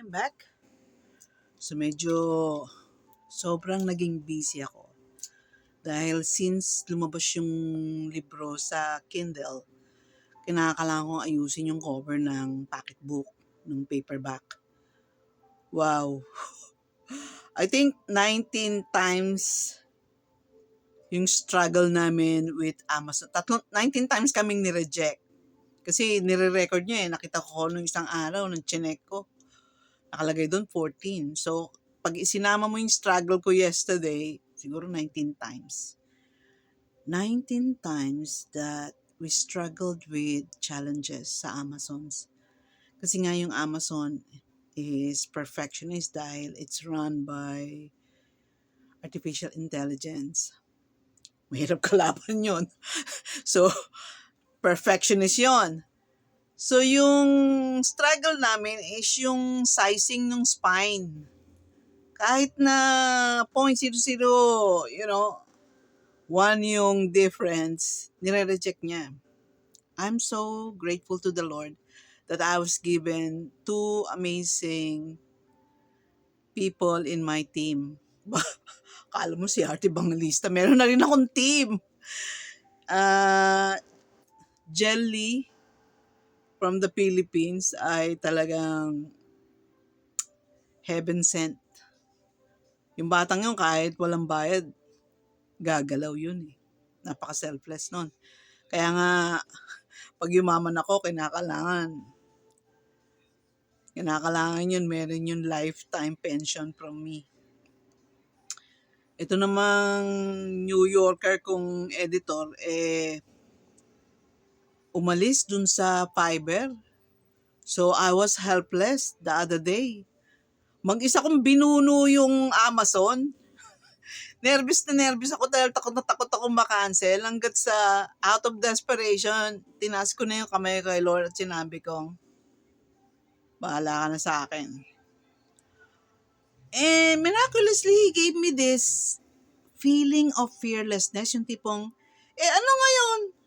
I'm back. So medyo sobrang naging busy ako. Dahil since lumabas yung libro sa Kindle, kinakailangan kong ayusin yung cover ng pocketbook, ng paperback. Wow. I think 19 times yung struggle namin with Amazon. 19 times kaming nireject. Kasi nire-record niya eh. Nakita ko nung isang araw, nang chinek ko. Nakalagay doon 14. So, pag isinama mo yung struggle ko yesterday, siguro 19 times. 19 times that we struggled with challenges sa Amazons. Kasi nga yung Amazon is perfectionist dahil it's run by artificial intelligence. Mahirap kalaban yun. So, perfectionist yon. So, yung struggle namin is yung sizing ng spine. Kahit na 0.00, one yung difference, nire-reject niya. I'm so grateful to the Lord that I was given two amazing people in my team. Kala mo si Ate Bangalista, meron na rin akong team. Jelly from the Philippines ay talagang heaven sent. Yung batang yun kahit walang bayad, gagalaw yun eh. Napaka-selfless nun. Kaya nga, pag yumaman ako, kinakailangan yun, meron yung lifetime pension from me. Ito namang New Yorker kong editor, umalis dun sa Fiverr. So, I was helpless the other day. Mag-isa kong binuno yung Amazon. Nervous na nervous ako dahil takot na takot ako makancel hanggat sa out of desperation, tinas ko na yung kamay kay Lord at sinabi kong, bahala ka na sa akin. And miraculously, He gave me this feeling of fearlessness, yung tipong, ano ngayon?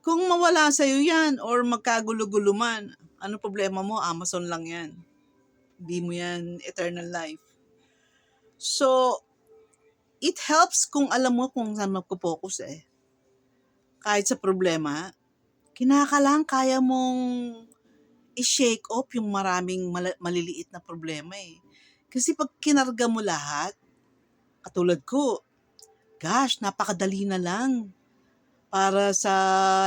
Kung mawala sa'yo yan or magkagulo-gulo man, ano problema mo? Amazon lang yan. Hindi mo yan eternal life. So, it helps kung alam mo kung saan magpo-focus eh. Kahit sa problema, kaya mong i-shake off yung maraming maliliit na problema eh. Kasi pag kinarga mo lahat, katulad ko, gosh, napakadali na lang para sa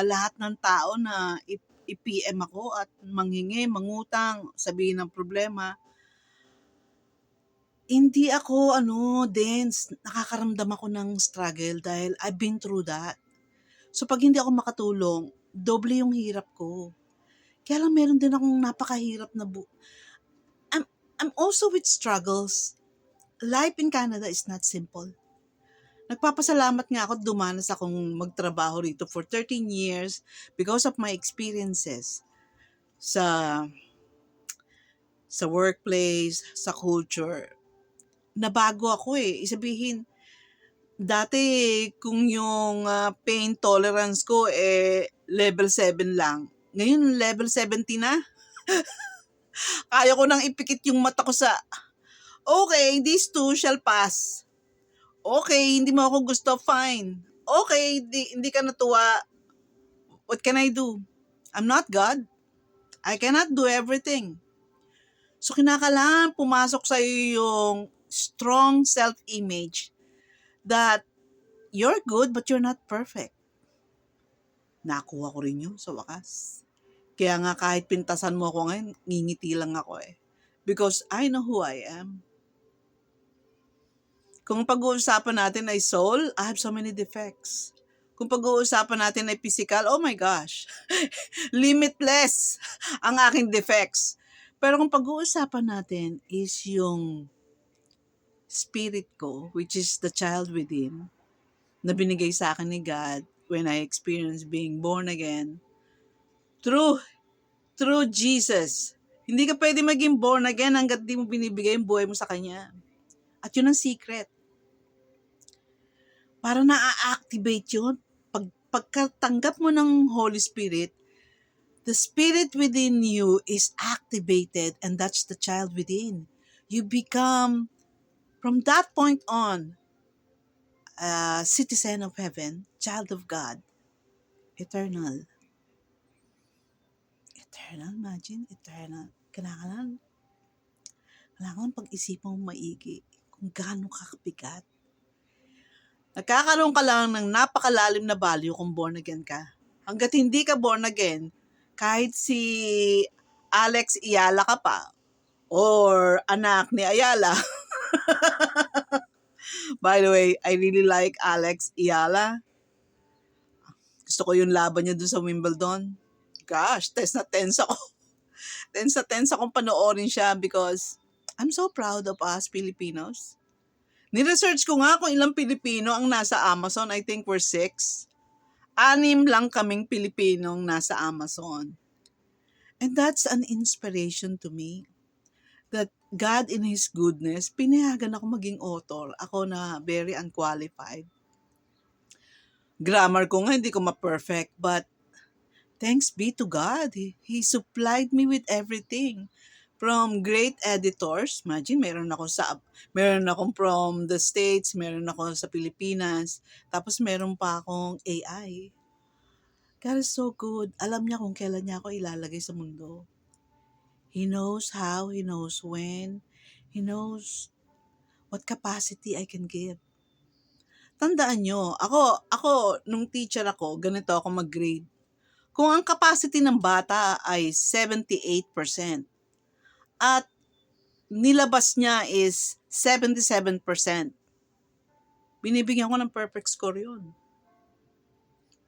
lahat ng tao na i-PM ako at manghingi, mangutang, sabihin ng problema. Hindi ako, dense, nakakaramdam ako ng struggle dahil I've been through that. So pag hindi ako makatulong, doble yung hirap ko. Kaya lang meron din akong napakahirap na I'm also with struggles. Life in Canada is not simple. Nagpapasalamat nga ako dumanas akong magtrabaho rito for 13 years because of my experiences sa workplace, sa culture. Nabago ako eh. Isabihin, dati kung yung pain tolerance ko level 7 lang. Ngayon level 70 na. Kaya ko nang ipikit yung mata ko sa, okay, this too shall pass. Okay, hindi mo ako gusto, fine. Okay, hindi ka natuwa. What can I do? I'm not God. I cannot do everything. So, kinakailangan pumasok sa iyo yung strong self-image that you're good but you're not perfect. Nakuha ko rin yun sa wakas. Kaya nga kahit pintasan mo ako ngayon, ngingiti lang ako eh. Because I know who I am. Kung pag-uusapan natin ay soul, I have so many defects. Kung pag-uusapan natin ay physical, oh my gosh, limitless ang aking defects. Pero kung pag-uusapan natin is yung spirit ko, which is the child within, na binigay sa akin ni God when I experienced being born again, through Jesus. Hindi ka pwede maging born again hanggat di mo binibigay yung buhay mo sa Kanya. At yun ang secret. Para na-activate yun. Pagkatanggap mo ng Holy Spirit, the spirit within you is activated, and that's the child within. You become, from that point on, a citizen of heaven, child of God, eternal. Eternal, imagine, eternal. Kailangan pag-isipan mo maigi kung gaano kakabigat. Nagkakaroon ka lang ng napakalalim na value kung born again ka. Hanggat hindi ka born again, kahit si Alex Ayala ka pa, or anak ni Ayala. By the way, I really like Alex Ayala. Gusto ko yung laban niya dun sa Wimbledon. Gosh, tense na tense ako. Tense na tense akong panoorin siya because I'm so proud of us Filipinos. Niresearch ko nga kung ilang Pilipino ang nasa Amazon. I think we're 6. 6 lang kaming Pilipinong nasa Amazon. And that's an inspiration to me. That God in His goodness, pinayagan ako maging author. Ako na very unqualified. Grammar ko nga hindi ko ma-perfect, but thanks be to God. He supplied me with everything. From great editors, imagine meron akong from the States, meron ako sa Pilipinas, tapos meron pa akong AI. God is so good. Alam niya kung kailan niya ako ilalagay sa mundo. He knows how, He knows when, He knows what capacity I can give. Tandaan nyo, ako, nung teacher ako, ganito ako mag-grade. Kung ang capacity ng bata ay 78% at nilabas niya is 77%, binibigyan ko ng perfect score yun.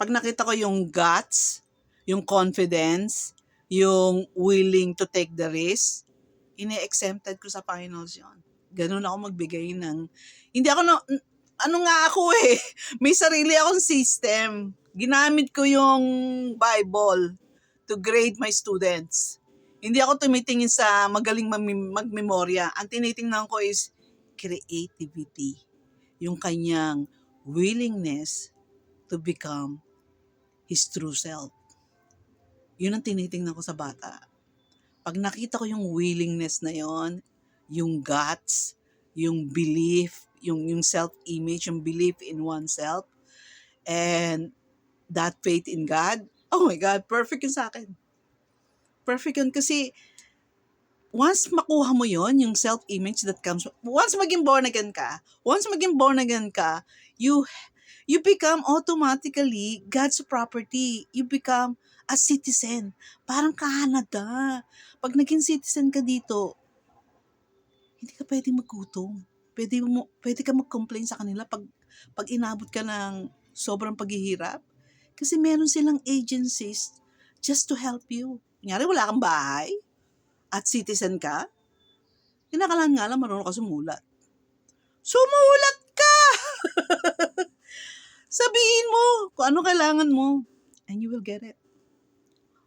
Pag nakita ko yung guts, yung confidence, yung willing to take the risk, ine-exempted ko sa finals yon. Ganun ako magbigay ng, hindi ako ano nga ako may sarili akong system. Ginamit ko yung Bible to grade my students. Hindi ako tumitingin sa magaling magmemorya. Ang tinitingnan ko is creativity. Yung kanyang willingness to become his true self. Yun ang tinitingnan ko sa bata. Pag nakita ko yung willingness na yon, yung guts, yung belief, yung self-image, yung belief in oneself, and that faith in God, oh my God, perfect yun sa akin. Perfect yun kasi once makuha mo yon, yung self-image that comes, once maging born again ka, you become automatically God's property. You become a citizen. Parang Canada. Pag naging citizen ka dito, hindi ka pwedeng maggutom. Pwede ka mag-complain sa kanila pag inabot ka ng sobrang paghihirap. Kasi meron silang agencies just to help you. Kunyari, wala kang bahay at citizen ka, kinakalan nga lang marunong ka sumulat. Sumulat ka! Sabihin mo kung ano kailangan mo and you will get it.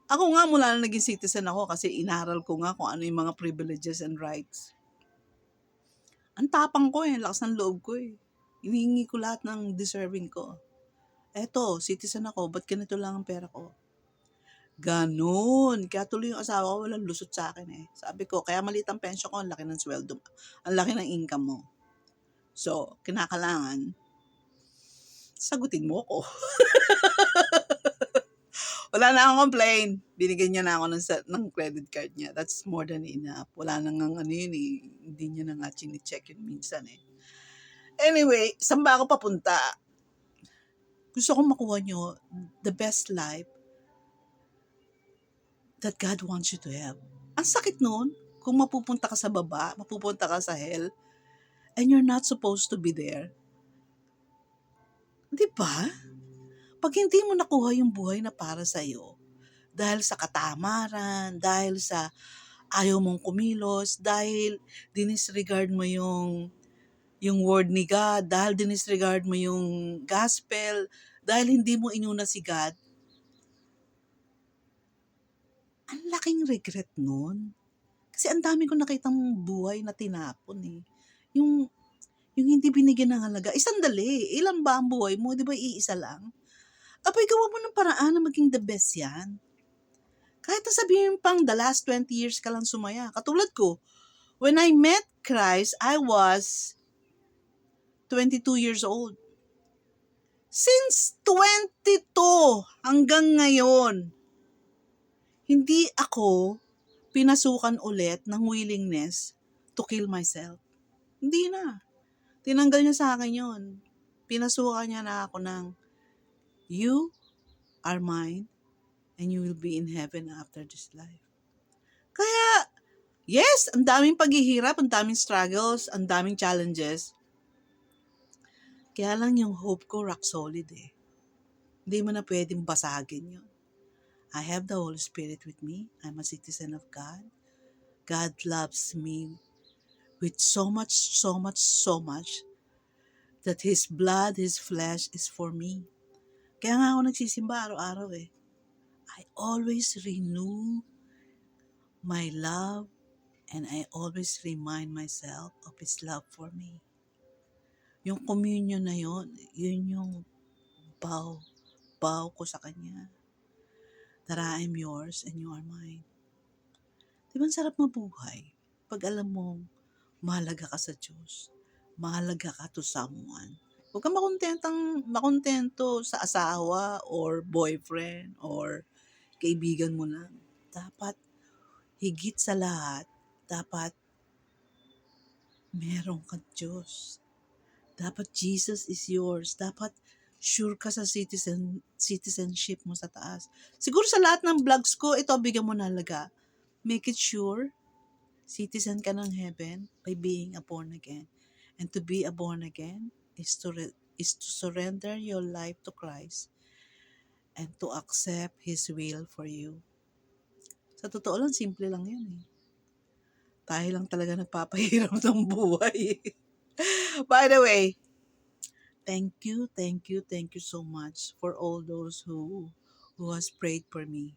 Ako nga mula na naging citizen ako kasi inaral ko nga kung ano yung mga privileges and rights. Ang tapang ko lakas ng loob ko Hinihingi ko lahat ng deserving ko. Eto, citizen ako, ba't ganito lang ang pera ko? Ganon. Kaya tuloy yung asawa ko, walang lusot sa akin Sabi ko, kaya maliit ang pension ko, ang laki ng sweldo mo. Ang laki ng income mo. So, kinakalangan, sagutin mo ko. Wala na akong complain. Binigyan niya na ako ng credit card niya. That's more than enough. Wala nang ano yun Hindi niya na nga chine-check yun minsan Anyway, saan ba ako papunta? Gusto kong makuha nyo the best life that God wants you to have. Ang sakit nun, kung mapupunta ka sa baba, mapupunta ka sa hell, and you're not supposed to be there. Di ba? Pag hindi mo nakuha yung buhay na para sa'yo, dahil sa katamaran, dahil sa ayaw mong kumilos, dahil dinisregard mo yung word ni God, dahil dinisregard mo yung gospel, dahil hindi mo inuna si God, ang laking regret nun. Kasi ang dami ko nakitang buhay na tinapon Yung hindi binigyan ng halaga. Sandali, ilan ba ang buhay mo? Di ba iisa lang? Abay, gawa mo ng paraan na maging the best yan. Kahit na sabihin pang the last 20 years ka lang sumaya. Katulad ko, when I met Christ, I was 22 years old. Since 22 hanggang ngayon, hindi ako pinasukan ulit ng willingness to kill myself. Hindi na. Tinanggal niya sa akin yon. Pinasukan niya na ako ng, you are mine and you will be in heaven after this life. Kaya, yes, ang daming paghihirap, ang daming struggles, ang daming challenges. Kaya lang yung hope ko rock solid eh. Hindi mo na pwedeng basagin yun. I have the Holy Spirit with me. I'm a citizen of God. God loves me with so much, so much, so much that His blood, His flesh is for me. Kaya nga ako nagsisimba araw-araw eh. I always renew my love and I always remind myself of His love for me. Yung communion na yun yung bow ko sa Kanya. That I am yours and you are mine. Di ba sarap mabuhay? Pag alam mong mahalaga ka sa Diyos, mahalaga ka to someone. Huwag kang makontento sa asawa or boyfriend or kaibigan mo lang. Dapat, higit sa lahat, dapat meron kang Diyos. Dapat Jesus is yours. Dapat sure ka sa citizenship mo sa taas. Siguro sa lahat ng vlogs ko, ito bigyan mo na halaga. Make it sure, citizen ka ng heaven by being a born again. And to be a born again is to surrender your life to Christ and to accept His will for you. Sa totoo lang, simple lang yan eh. Tayo lang talaga nagpapahirap ng buhay. By the way, thank you so much for all those who has prayed for me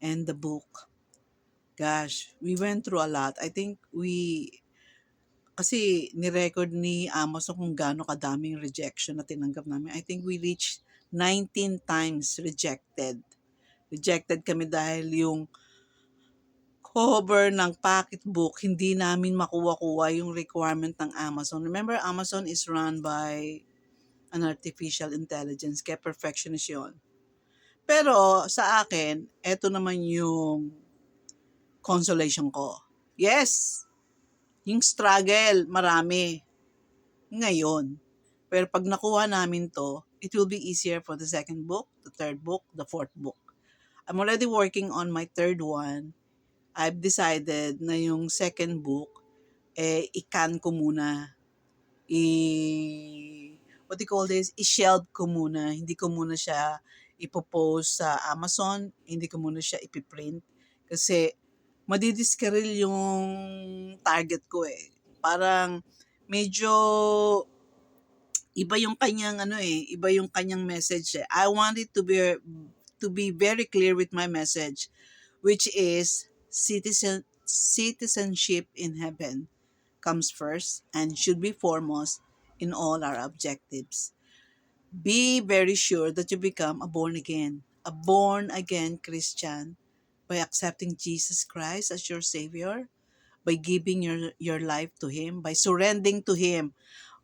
and the book. Gosh, we went through a lot. I think kasi ni-record ni Amazon kung gaano kadaming rejection na tinanggap namin. I think we reached 19 times rejected. Rejected kami dahil yung cover ng pocketbook, hindi namin makuha-kuha yung requirement ng Amazon. Remember, Amazon is run by an artificial intelligence, kaya perfectionist yun. Pero sa akin, eto naman yung consolation ko. Yes, yung struggle, marami. Ngayon. Pero pag nakuha namin to, it will be easier for the second book, the third book, the fourth book. I'm already working on my third one. I've decided na yung second book, i-can ko muna. What do you call this? I-shelve ko muna. Hindi ko muna siya ipopost sa Amazon. Hindi ko muna siya ipiprint. Kasi madidiskaril yung target ko eh. Parang medyo iba yung kanyang iba yung kanyang message eh. I want it to be very clear with my message, which is citizenship in heaven comes first and should be foremost in all our objectives. Be very sure that you become a born again Christian by accepting Jesus Christ as your Savior, by giving your life to Him, by surrendering to Him,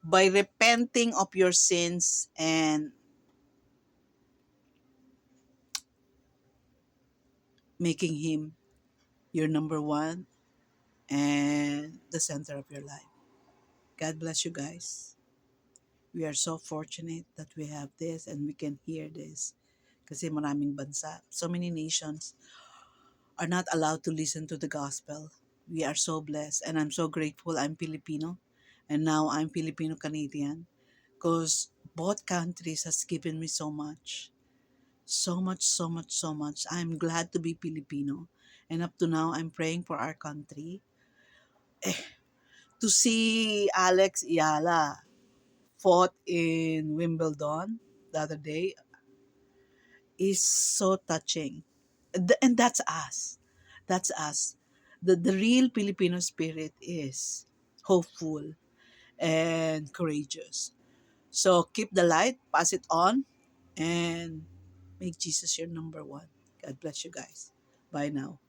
by repenting of your sins and making Him your number one and the center of your life. God bless you guys. We are so fortunate that we have this and we can hear this. Kasi maraming bansa, so many nations are not allowed to listen to the gospel. We are so blessed and I'm so grateful I'm Filipino and now I'm Filipino-Canadian because both countries has given me so much. So much, so much, so much. I'm glad to be Filipino. And up to now, I'm praying for our country. To see Alex Iala fought in Wimbledon the other day is so touching. And that's us. That's us. The real Filipino spirit is hopeful and courageous. So keep the light, pass it on, and make Jesus your number one. God bless you guys. Bye now.